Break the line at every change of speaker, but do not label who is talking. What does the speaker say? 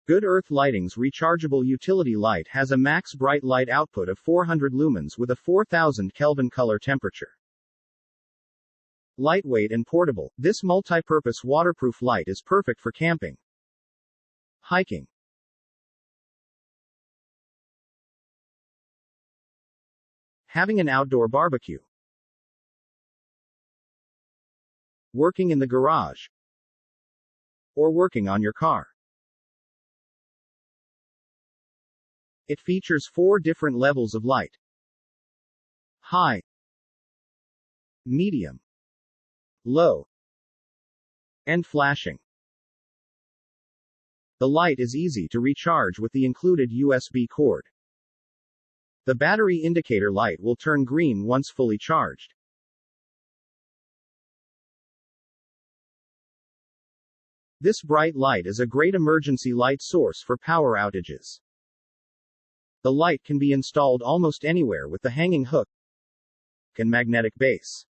Good Earth Lighting's rechargeable utility light has a max bright light output of 400 lumens with a 4000 Kelvin color temperature. Lightweight and portable, this multi-purpose waterproof light is perfect for camping, hiking, having an outdoor barbecue, working in the garage, or working on your car. It features 4 different levels of light: high, medium, low, and flashing. The light is easy to recharge with the included USB cord. The battery indicator light will turn green once fully charged. This bright light is a great emergency light source for power outages. The light can be installed almost anywhere with the hanging hook and magnetic base.